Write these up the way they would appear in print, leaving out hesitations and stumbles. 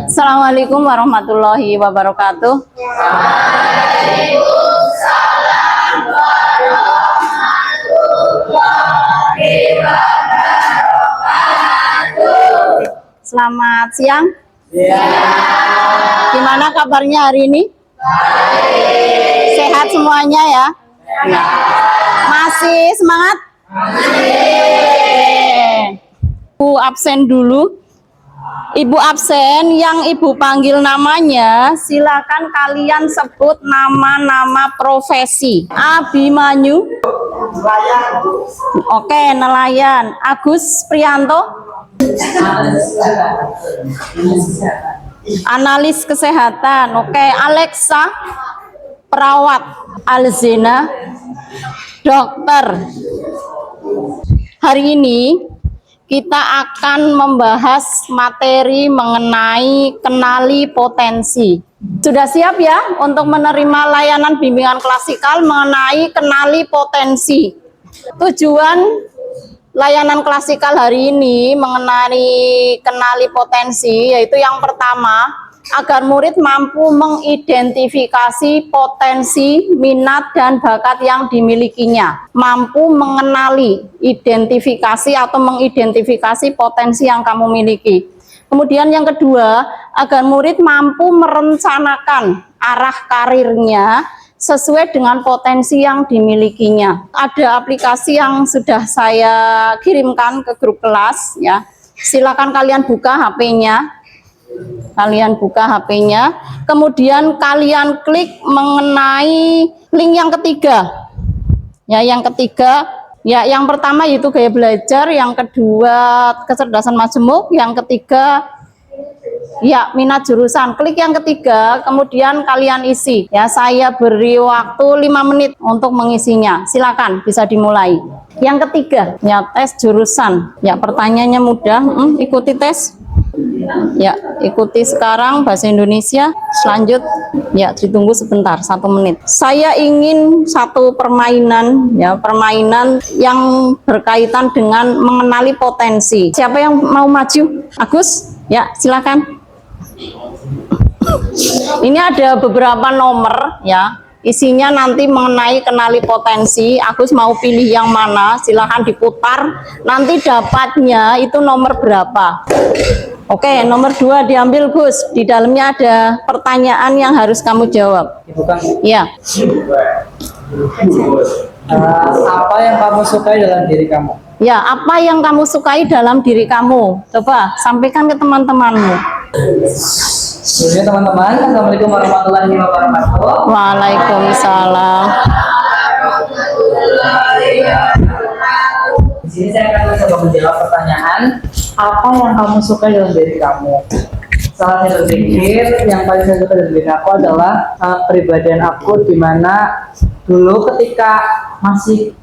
Assalamualaikum warahmatullahi wabarakatuh. Waalaikumsalam warahmatullahi wabarakatuh. Selamat siang. Gimana kabarnya hari ini? Baik. Sehat semuanya ya? Masih semangat? Ibu absen dulu. Ibu absen, yang ibu panggil namanya, silakan kalian sebut nama-nama profesi. Abimanyu. Oke, nelayan. Agus Prianto. Analis kesehatan. Oke, Alexa. Perawat. Alzina. Dokter. Hari ini kita akan membahas materi mengenai kenali potensi. Sudah siap ya untuk menerima layanan bimbingan klasikal mengenai kenali potensi? Tujuan layanan klasikal hari ini mengenai kenali potensi yaitu yang pertama, agar murid mampu mengidentifikasi potensi, minat, dan bakat yang dimilikinya. Mampu mengenali, identifikasi atau mengidentifikasi potensi yang kamu miliki. Kemudian yang kedua, agar murid mampu merencanakan arah karirnya sesuai dengan potensi yang dimilikinya. Ada aplikasi yang sudah saya kirimkan ke grup kelas ya. Silakan kalian buka HP-nya. Kemudian kalian klik mengenai link yang ketiga. Ya, yang ketiga, ya yang pertama yaitu gaya belajar, yang kedua kecerdasan majemuk, yang ketiga ya minat jurusan. Klik yang ketiga, kemudian kalian isi. Ya, saya beri waktu 5 menit untuk mengisinya. Silakan bisa dimulai. Yang ketiga, ya tes jurusan. Ya, pertanyaannya mudah, ikuti tes. Ya, ikuti sekarang bahasa Indonesia. Selanjut, ya ditunggu sebentar 1 menit. Saya ingin satu permainan, ya permainan yang berkaitan dengan mengenali potensi. Siapa yang mau maju? Agus, ya silakan. Ini ada beberapa nomor, ya. Isinya nanti mengenai kenali potensi. Agus mau pilih yang mana? Silahkan diputar. Nanti dapatnya itu nomor berapa? Oke, nomor 2 diambil Gus. Di dalamnya ada pertanyaan yang harus kamu jawab. Iya. Apa yang kamu sukai dalam diri kamu? Ya, apa yang kamu sukai dalam diri kamu? Coba sampaikan ke teman-temanmu. Sebelumnya teman-teman, Assalamualaikum warahmatullahi wabarakatuh. Waalaikumsalam. Di sini saya akan coba menjawab pertanyaan, apa yang kamu suka dalam diri kamu? Salah saya berpikir, yang paling saya suka dalam diri aku adalah kepribadian aku, di mana dulu ketika masih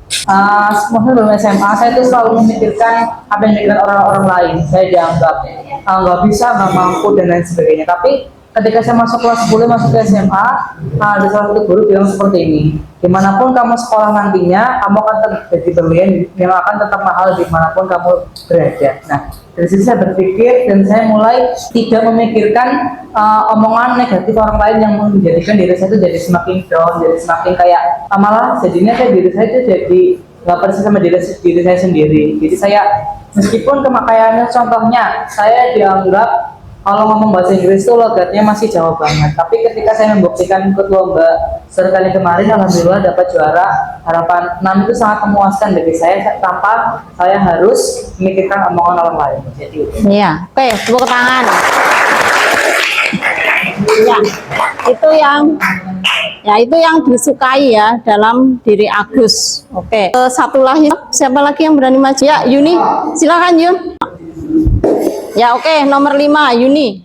belum SMA, saya itu selalu memikirkan apa yang dipikirkan orang-orang lain. Saya dianggap nggak bisa, nggak mampu, dan lain sebagainya. Tapi ketika saya masuk kelas 10, masuk ke SMA, ada salah satu guru bilang seperti ini, dimanapun kamu sekolah nantinya, kamu akan tetap jadi berlian yang akan tetap mahal dimanapun kamu berada. Nah, dari situ saya berpikir dan saya mulai tidak memikirkan omongan negatif orang lain yang menjadikan diri saya itu jadi semakin down, jadi semakin kayak malah jadinya kayak diri saya itu jadi nggak percaya sama diri saya sendiri. Jadi saya, meskipun kemakaiannya contohnya saya dianggap kalau ngomong bahasa Inggris itu logatnya masih Jawa banget, tapi ketika saya membuktikan ikut lomba sekali kemarin, alhamdulillah dapat juara harapan 6, itu sangat memuaskan bagi saya tanpa saya harus memikirkan omongan orang lain. Jadi iya, oke, tepuk tangan. Ya, itu yang disukai ya dalam diri Agus. Oke, satu lagi, siapa lagi yang berani maju? Ya, Yuni, silakan Yun. Ya, oke, nomor 5, Yuni.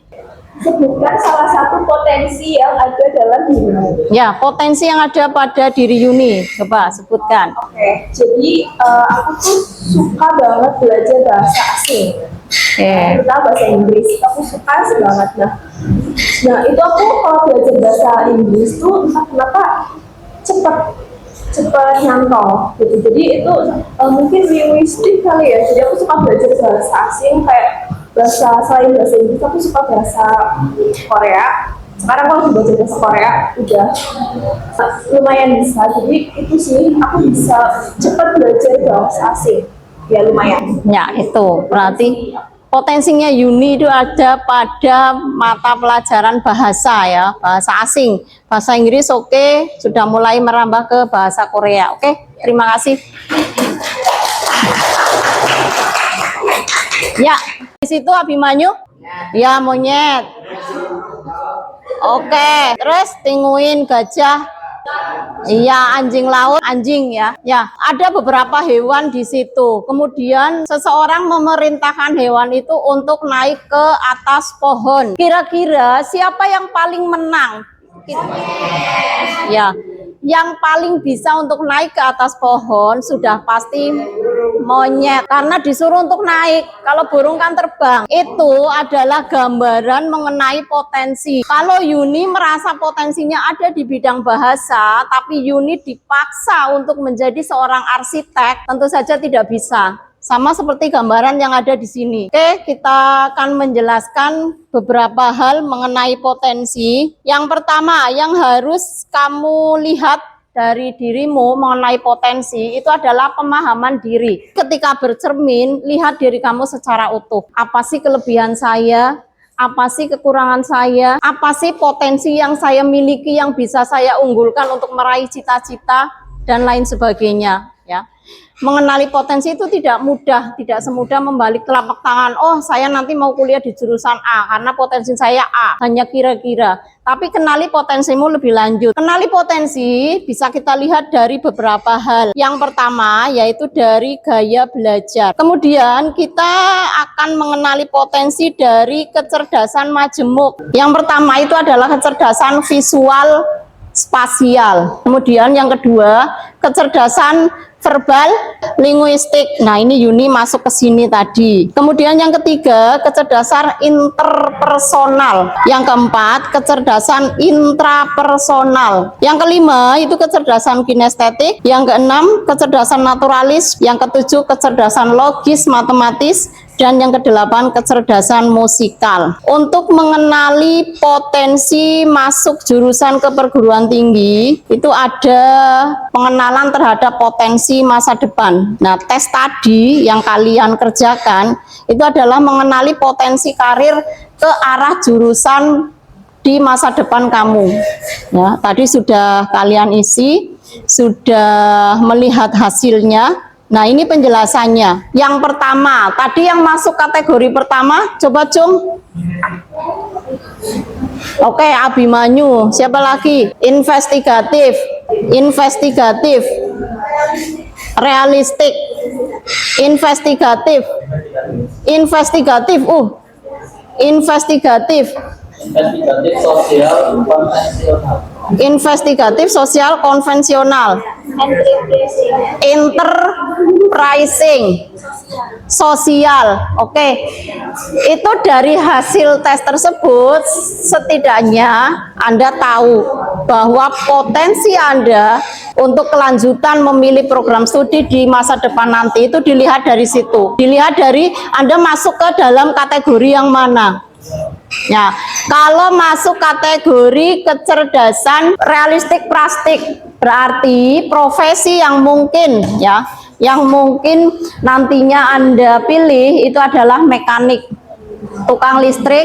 Sebutkan salah satu potensi yang ada dalam diri. Ya, potensi yang ada pada diri Yuni. Coba sebutkan. Oke, jadi aku tuh suka banget belajar bahasa asing. Terutama bahasa Inggris. Aku suka banget. Nah, itu aku kalau belajar bahasa Inggris tuh entah kenapa cepat nyantol gitu. Jadi itu mungkin linguistik kali ya. Jadi aku suka belajar bahasa asing kayak selain bahasa Inggris aku suka bahasa Korea. Sekarang kalau belajar bahasa Korea udah lumayan bisa, jadi itu sih aku bisa cepat belajar bahasa asing ya, lumayan. Ya, itu berarti potensinya Yuni itu ada pada mata pelajaran bahasa ya, bahasa asing, bahasa Inggris oke, sudah mulai merambah ke bahasa Korea. Oke, terima kasih. Ya, di situ Abimanyu. Ya, monyet. Oke, terus tinguin, gajah. Iya, anjing laut, anjing ya. Ya, ada beberapa hewan di situ. Kemudian seseorang memerintahkan hewan itu untuk naik ke atas pohon. Kira-kira siapa yang paling menang? Ya, yang paling bisa untuk naik ke atas pohon sudah pasti monyet, karena disuruh untuk naik. Kalau burung kan terbang. Itu adalah gambaran mengenai potensi. Kalau Yuni merasa potensinya ada di bidang bahasa, tapi Yuni dipaksa untuk menjadi seorang arsitek, tentu saja tidak bisa. Sama seperti gambaran yang ada di sini. Oke, kita akan menjelaskan beberapa hal mengenai potensi. Yang pertama, yang harus kamu lihat dari dirimu mengenai potensi itu adalah pemahaman diri. Ketika bercermin, lihat diri kamu secara utuh. Apa sih kelebihan saya? Apa sih kekurangan saya? Apa sih potensi yang saya miliki yang bisa saya unggulkan untuk meraih cita-cita dan lain sebagainya, ya. Mengenali potensi itu tidak mudah, tidak semudah membalik telapak tangan. Oh, saya nanti mau kuliah di jurusan A karena potensi saya A, hanya kira-kira. Tapi kenali potensimu lebih lanjut. Kenali potensi bisa kita lihat dari beberapa hal. Yang pertama yaitu dari gaya belajar. Kemudian kita akan mengenali potensi dari kecerdasan majemuk. Yang pertama itu adalah kecerdasan visual spasial. Kemudian yang kedua, kecerdasan verbal linguistik. Nah, ini Yuni masuk ke sini tadi. Kemudian yang ketiga, kecerdasan interpersonal. Yang keempat, kecerdasan intrapersonal. Yang kelima, itu kecerdasan kinestetik. Yang keenam, kecerdasan naturalis. Yang ketujuh, kecerdasan logis matematis. Dan yang kedelapan, kecerdasan musikal. Untuk mengenali potensi masuk jurusan ke perguruan tinggi, itu ada pengenalan terhadap potensi masa depan. Nah, tes tadi yang kalian kerjakan, itu adalah mengenali potensi karir ke arah jurusan di masa depan kamu. Ya, tadi sudah kalian isi, sudah melihat hasilnya. Nah, ini penjelasannya. Yang pertama, tadi yang masuk kategori pertama, coba Cung. Oke, Abimanyu. Siapa lagi? Investigatif, investigatif, realistik, investigatif, investigatif, investigatif, Investigatif sosial konvensional. Investigatif sosial konvensional. Enterprising sosial. Oke. Itu dari hasil tes tersebut setidaknya Anda tahu bahwa potensi Anda untuk kelanjutan memilih program studi di masa depan nanti itu dilihat dari situ. Dilihat dari Anda masuk ke dalam kategori yang mana. Ya, kalau masuk kategori kecerdasan realistik praktik, berarti profesi yang mungkin ya, yang mungkin nantinya Anda pilih itu adalah mekanik, tukang listrik,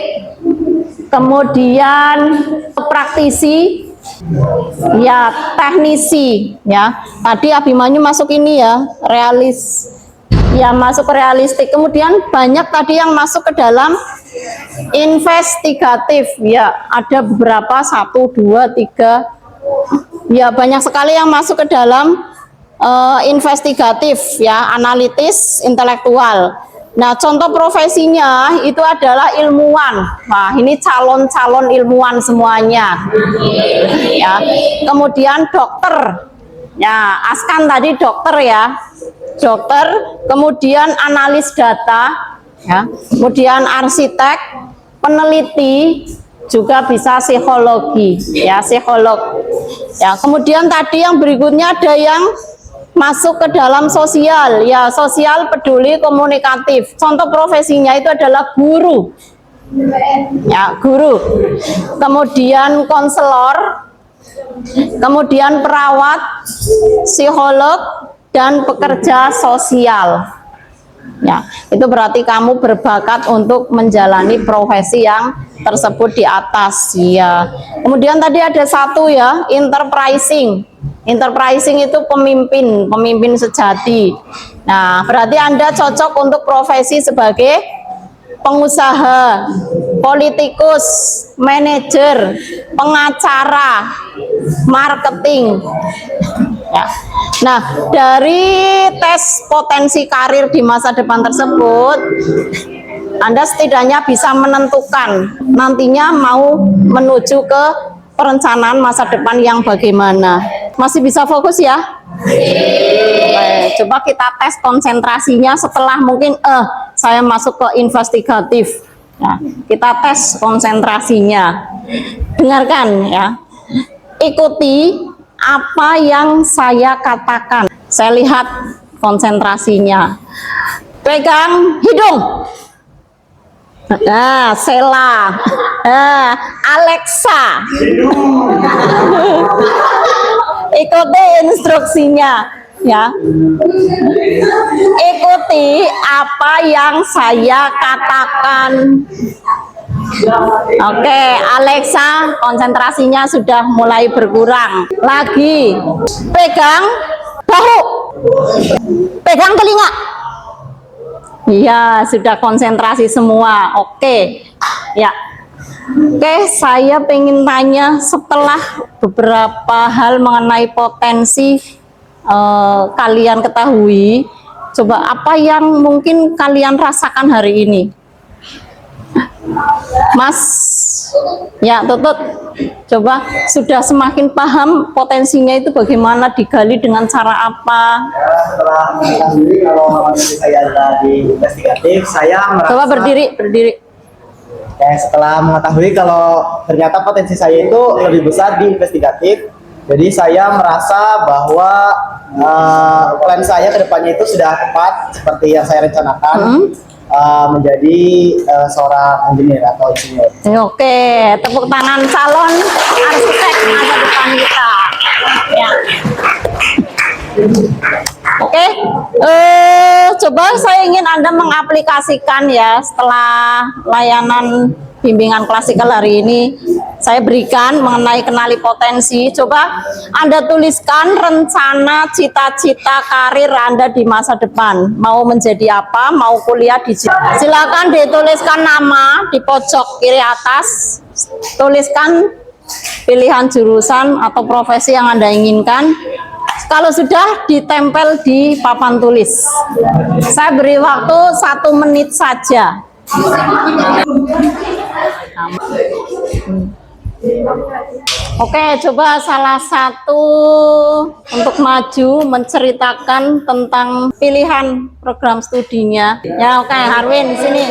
kemudian praktisi, ya teknisi ya. Tadi Abimanyu masuk ini ya, realis. Ya, masuk ke realistik. Kemudian banyak tadi yang masuk ke dalam investigatif ya, ada beberapa 1, 2, 3 ya, banyak sekali yang masuk ke dalam investigatif ya, analitis, intelektual. Nah, contoh profesinya itu adalah ilmuwan. Nah, ini calon-calon ilmuwan semuanya ya. Kemudian dokter ya, Askan tadi dokter ya, dokter, kemudian analis data ya, kemudian arsitek, peneliti, juga bisa psikologi ya, psikolog ya. Kemudian tadi yang berikutnya ada yang masuk ke dalam sosial, ya sosial, peduli, komunikatif. Contoh profesinya itu adalah guru, ya guru. Kemudian konselor, kemudian perawat, psikolog, dan pekerja sosial. Ya, itu berarti kamu berbakat untuk menjalani profesi yang tersebut di atas. Ya. Kemudian tadi ada satu ya, enterprising. Enterprising itu pemimpin, pemimpin sejati. Nah, berarti Anda cocok untuk profesi sebagai pengusaha, politikus, manajer, pengacara, marketing. Ya. Nah, dari tes potensi karir di masa depan tersebut, Anda setidaknya bisa menentukan nantinya mau menuju ke perencanaan masa depan yang bagaimana. Masih bisa fokus ya? Oke, coba kita tes konsentrasinya setelah mungkin saya masuk ke investigatif. Ya, kita tes konsentrasinya. Dengarkan ya. Ikuti apa yang saya katakan. Saya lihat konsentrasinya. Pegang hidung. Nah, Sela. Alexa. Ikuti instruksinya ya. Ikuti apa yang saya katakan. Oke, Alexa, konsentrasinya sudah mulai berkurang. Lagi, pegang bahu, pegang telinga. Iya, sudah konsentrasi semua. Oke, ya. Oke, saya pengen tanya setelah beberapa hal mengenai potensi kalian ketahui, coba apa yang mungkin kalian rasakan hari ini? Mas, ya Tutut, coba sudah semakin paham potensinya itu bagaimana, digali dengan cara apa? Setelah mengetahui kalau saya ada di investigatif, saya merasa. Coba berdiri. Setelah mengetahui kalau ternyata potensi saya itu lebih besar di investigatif, jadi saya merasa bahwa plan saya ke depannya itu sudah tepat seperti yang saya rencanakan. Menjadi seorang engineer atau insinyur. Oke, tepuk tangan calon arsitek masa depan kita. Ya. Oke, coba saya ingin Anda mengaplikasikan ya setelah layanan bimbingan klasikal hari ini saya berikan mengenai kenali potensi. Coba Anda tuliskan rencana cita-cita karir Anda di masa depan. Mau menjadi apa? Mau kuliah di sini. Silakan dituliskan nama di pojok kiri atas. Tuliskan pilihan jurusan atau profesi yang Anda inginkan. Kalau sudah, ditempel di papan tulis. Saya beri waktu 1 menit saja. Oke, coba salah satu untuk maju menceritakan tentang pilihan program studinya. Ya, oke, Harwin sini.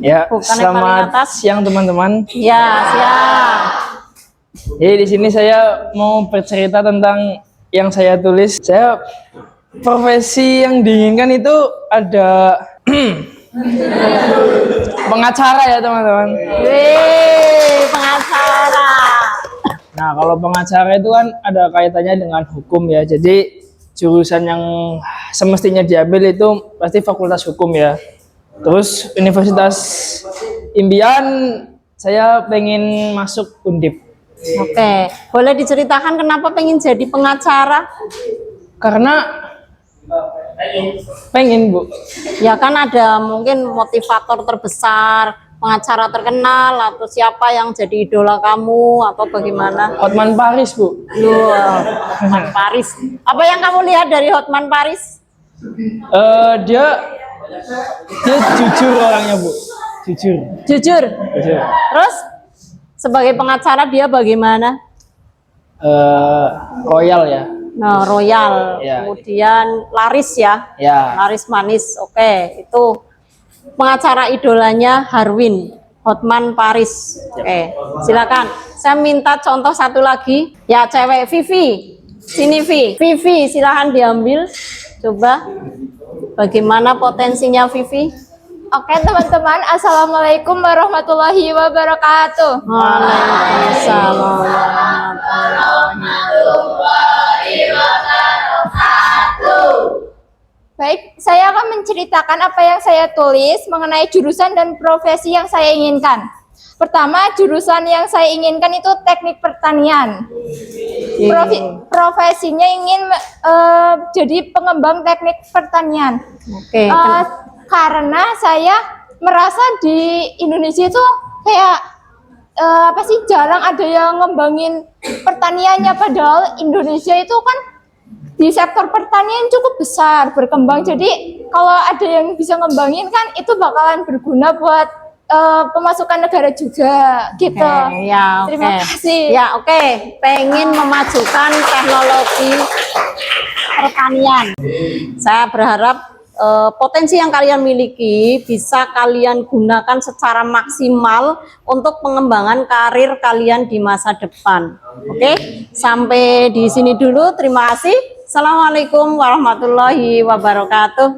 Ya, Bukan yang paling selamat atas. siang teman-teman. Ya, siap. Jadi di sini saya mau bercerita tentang yang saya tulis. Saya profesi yang diinginkan itu ada pengacara ya teman-teman. Wih, pengacara. Nah, kalau pengacara itu kan ada kaitannya dengan hukum ya. Jadi jurusan yang semestinya diambil itu pasti fakultas hukum ya. Terus Universitas Impian saya pengen masuk Undip. Oke, boleh diceritakan kenapa pengen jadi pengacara? Karena pengen Bu. Ya kan ada mungkin motivator terbesar, pengacara terkenal, atau siapa yang jadi idola kamu, atau bagaimana? Hotman Paris Bu. Hotman Paris. Apa yang kamu lihat dari Hotman Paris? Dia jujur orangnya Bu. Jujur. Jujur. Terus sebagai pengacara dia bagaimana? Royal ya. Nah, royal. Ya. Kemudian laris ya. Ya. Laris manis. Oke, itu pengacara idolanya Harwin, Hotman Paris. Oke, silakan. Saya minta contoh satu lagi. Ya, cewek Vivi. Sini Vivi, silahkan diambil. Coba bagaimana potensinya Vivi? Oke teman-teman, Assalamualaikum warahmatullahi wabarakatuh. Waalaikumsalam warahmatullahi wabarakatuh. Baik, saya akan menceritakan apa yang saya tulis mengenai jurusan dan profesi yang saya inginkan. Pertama, jurusan yang saya inginkan itu teknik pertanian. Profesinya ingin jadi pengembang teknik pertanian. Oke. Karena saya merasa di Indonesia itu kayak apa sih, jarang ada yang ngembangin pertaniannya, padahal Indonesia itu kan di sektor pertanian cukup besar berkembang. Jadi kalau ada yang bisa ngembangin kan itu bakalan berguna buat pemasukan negara juga gitu. Ya, Terima kasih. Ya, pengen memajukan teknologi pertanian. Saya berharap potensi yang kalian miliki bisa kalian gunakan secara maksimal untuk pengembangan karir kalian di masa depan. Oke, sampai di sini dulu. Terima kasih. Assalamualaikum warahmatullahi wabarakatuh.